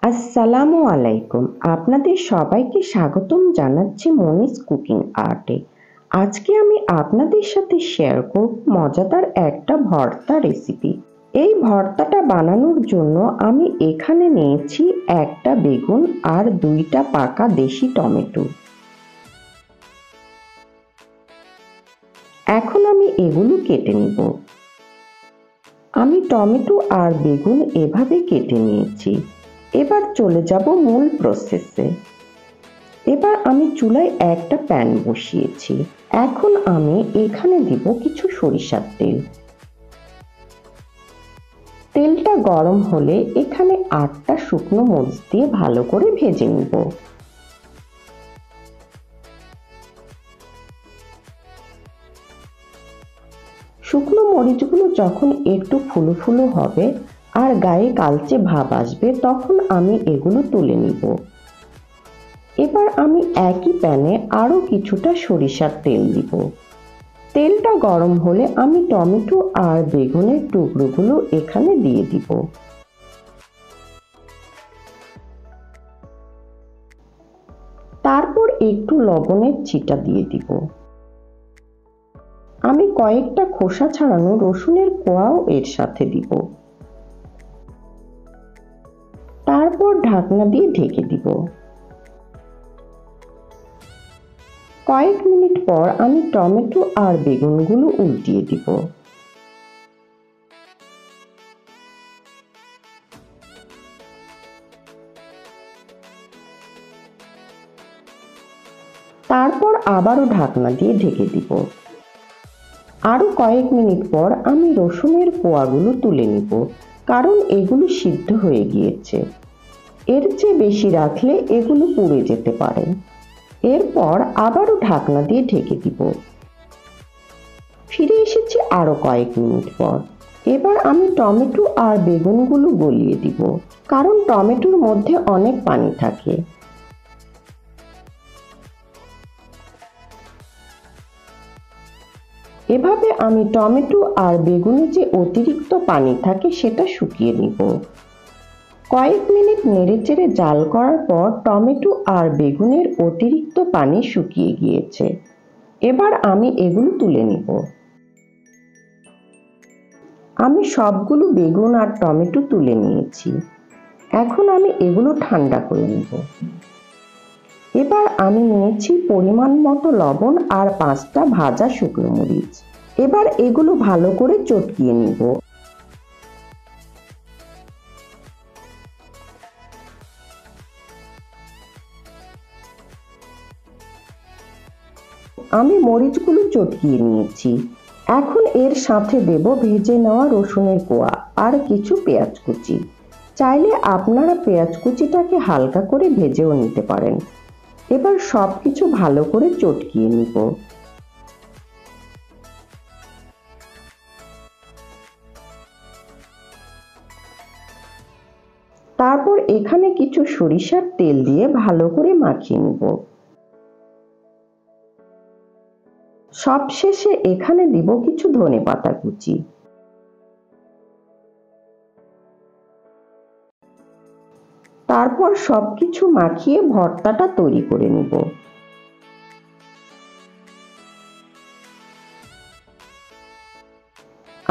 আসসালামু আলাইকুম। আপনাদের সবাইকে স্বাগতম জানাচ্ছি মনিস কুকিং আর্টে। আজকে আমি আপনাদের সাথে শেয়ার করব মজাদার একটা ভর্তা রেসিপি। এই ভর্তাটা বানানোর জন্য আমি এখানে নিয়েছি একটা বেগুন আর 2টা পাকা দেশি টমেটো। এখন আমি এগুলো কেটে নিব। আমি টমেটো আর বেগুন এভাবে কেটে নিয়েছি। এবার চলে যাব মূল প্রসেসে। এবার আমি চুলায় একটা প্যান বসিয়েছি। এখন আমি এখানে দিব কিছু সরিষার তেল। তেলটা গরম হলে এখানে 8টা শুকনো মরিচ দিয়ে ভালো করে ভেজে নিব। শুকনো মরিচগুলো যখন একটু ফুলো ফুলো হবে আর গায়ে কালচে ভাব আসবে তখন আমি এগুলো তুলে নিব। এবার আমি একই প্যানে আরো কিছুটা সরিষার তেল দিব। তেলটা গরম হলে আমি টমেটো আর বেগুনের টুকরোগুলো এখানে দিয়ে দিব। তারপর একটু লবণের ছিটা দিয়ে দিব। আমি কয়েকটা খোসা ছাড়ানো রসুনের কোয়াও এর সাথে দিব। তারপর ঢাকনা দিয়ে ঢেকে দিব। কয়েক মিনিট পর আমি টমেটো আর বেগুনগুলো উল্টিয়ে দিব। তারপর আবারও ঢাকনা দিয়ে ঢেকে দিব। আরো কয়েক মিনিট পর আমি রসুনের কোয়াগুলো তুলে নিব, কারণ এগুলো সিদ্ধ হয়ে গিয়েছে। এর চেয়ে বেশি রাখলে এগুলো পুড়ে যেতে পারে। এরপর আবারও ঢাকনা দিয়ে ঢেকে দিব। ফিরে এসেছি আরো কয়েক মিনিট পর। এবার আমি টমেটো আর বেগুনগুলো গলিয়ে দিব, কারণ টমেটোর মধ্যে অনেক পানি থাকে। এভাবে আমি টমেটো আর বেগুনে যে অতিরিক্ত পানি থাকে সেটা শুকিয়ে নিব। কয়েক মিনিট নেড়েচেড়ে জাল করার পর টমেটো আর বেগুনের অতিরিক্ত পানি শুকিয়ে গিয়েছে। এবার আমি এগুলো তুলে নিব। আমি সবগুলো বেগুন আর টমেটো তুলে নিয়েছি। এখন আমি এগুলো ঠান্ডা করে নিব। এবার আমি নিয়েছি পরিমাণ মতো লবণ আর 5টা ভাজা শুকনো মরিচ। এবার এগুলো ভালো করে চটকিয়ে নিব। আমি মরিচগুলো চটকিয়ে নিয়েছি। এখন এর সাথে দেব ভেজে নেওয়া রসুনের কোয়া আর কিছু পেঁয়াজ কুচি। চাইলে আপনারা পেঁয়াজ কুচিটাকে হালকা করে ভেজেও নিতে পারেন। এবার সবকিছু ভালো করে চটকিয়ে নিব। তারপর এখানে কিছু সরিষার তেল দিয়ে ভালো করে মাখিয়ে নিব। সবশেষে এখানে দিব কিছু ধনেপাতা কুচি। তারপর সবকিছু মাখিয়ে ভর্তাটা তৈরি করে নিব।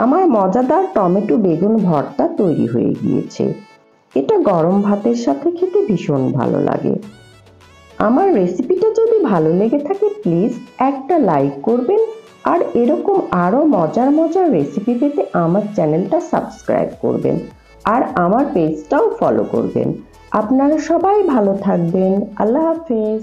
আমার মজাদার টমেটো বেগুন ভর্তা তৈরি হয়ে গিয়েছে। এটা গরম ভাতের সাথে খেতে ভীষণ ভালো লাগে। আমার রেসিপিটা যদি ভালো লেগে থাকে প্লিজ একটা লাইক করবেন আর এরকম আরো মজার মজার রেসিপি পেতে আমার চ্যানেলটা সাবস্ক্রাইব করবেন আর আমার পেজটাও ফলো করবেন। আপনারা সবাই ভালো থাকবেন। আল্লাহ হাফেজ।